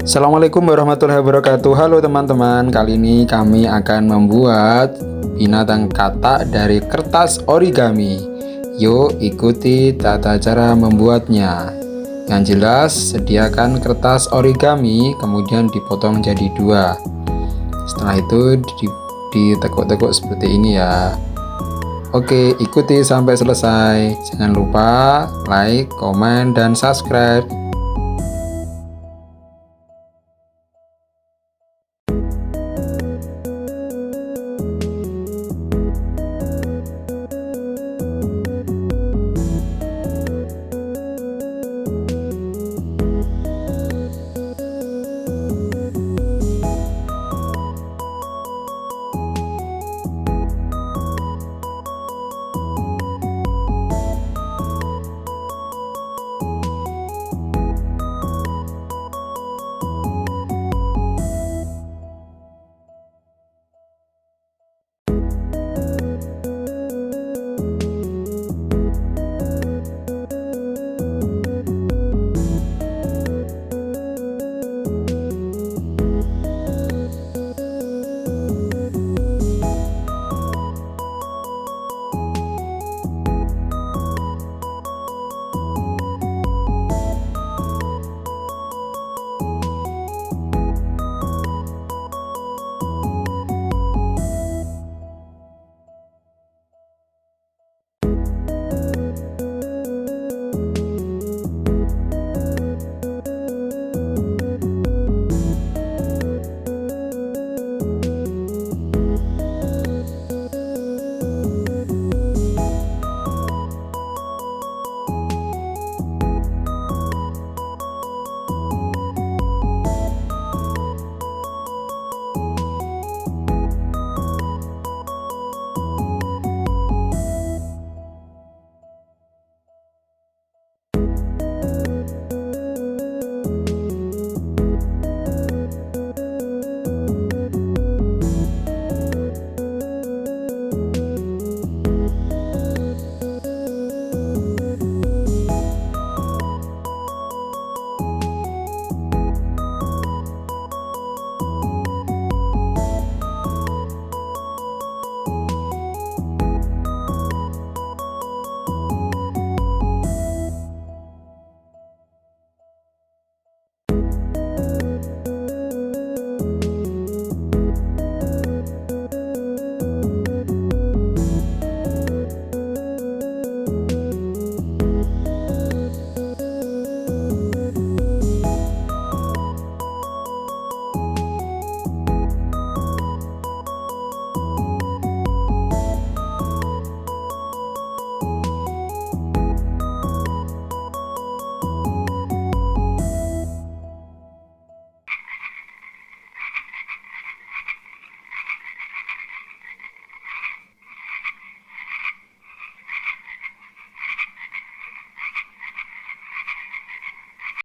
Assalamualaikum warahmatullahi wabarakatuh. Halo teman-teman, kali ini kami akan membuat binatang katak dari kertas origami. Yuk ikuti tata cara membuatnya. Yang jelas, sediakan kertas origami, kemudian dipotong jadi dua. Setelah itu ditekuk-tekuk seperti ini ya. Oke, ikuti sampai selesai. Jangan lupa like, komen, dan subscribe.